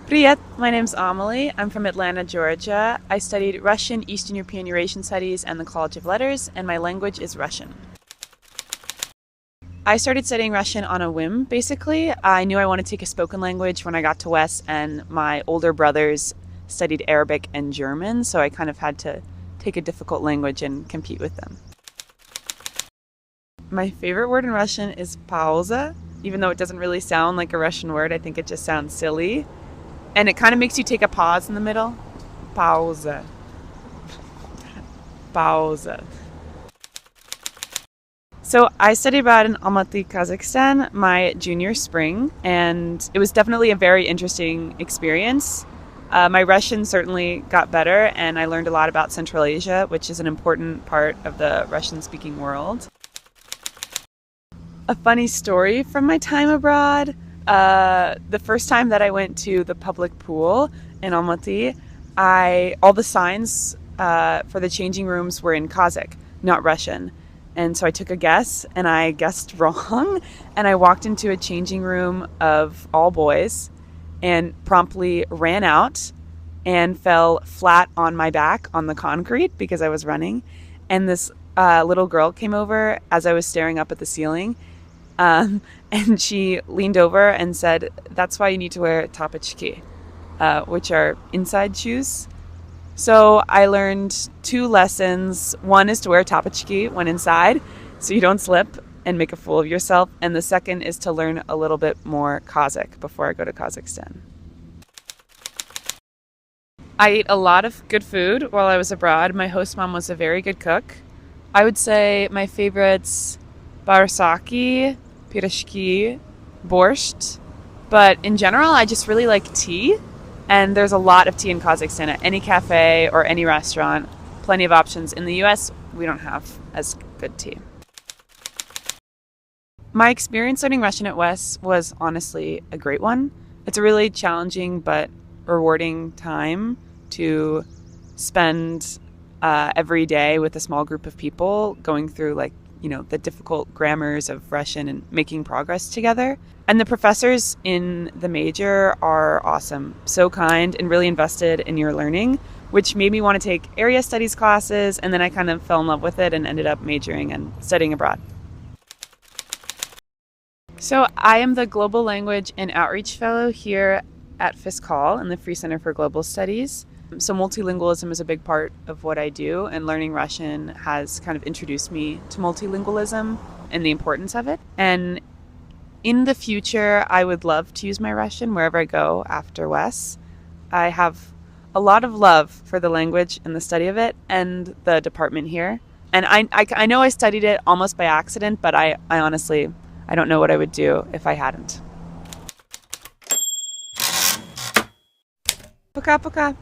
Привет, my name's Amalie. I'm from Atlanta, Georgia. I studied Russian, Eastern European Eurasian Studies, and the College of Letters, and my language is Russian. I started studying Russian on a whim, basically. I knew I wanted to take a spoken language when I got to Wes, and my older brothers studied Arabic and German, so I kind of had to take a difficult language and compete with them. My favorite word in Russian is pauza, even though it doesn't really sound like a Russian word. I think it just sounds silly. And it kind of makes you take a pause in the middle. Pauza. Pauza. So I studied abroad in Almaty, Kazakhstan, my junior spring, and it was definitely a very interesting experience. My Russian certainly got better, and I learned a lot about Central Asia, which is an important part of the Russian-speaking world. A funny story from my time abroad. The first time that I went to the public pool in Almaty, all the signs for the changing rooms were in Kazakh, not Russian. And so I took a guess, and I guessed wrong, and I walked into a changing room of all boys and promptly ran out and fell flat on my back on the concrete because I was running. And this little girl came over as I was staring up at the ceiling, and she leaned over and said, "That's why you need to wear tapochki," which are inside shoes. So I learned two lessons. One is to wear tapochki when inside, so you don't slip and make a fool of yourself. And the second is to learn a little bit more Kazakh before I go to Kazakhstan. I ate a lot of good food while I was abroad. My host mom was a very good cook. I would say my favorites: barsaki, pirashki, borscht. But in general, I just really like tea. And there's a lot of tea in Kazakhstan at any cafe or any restaurant. Plenty of options. In the US, we don't have as good tea. My experience learning Russian at Wes was honestly a great one. It's a really challenging but rewarding time to spend every day with a small group of people going through the difficult grammars of Russian and making progress together. And the professors in the major are awesome, so kind and really invested in your learning, which made me want to take area studies classes, and then I kind of fell in love with it and ended up majoring and studying abroad. So I am the Global Language and Outreach Fellow here at Fisk Hall in the Free Center for Global Studies. So multilingualism is a big part of what I do, and learning Russian has kind of introduced me to multilingualism and the importance of it. And in the future, I would love to use my Russian wherever I go after Wes. I have a lot of love for the language and the study of it and the department here. And I know I studied it almost by accident, but I honestly, I don't know what I would do if I hadn't. Пока-пока.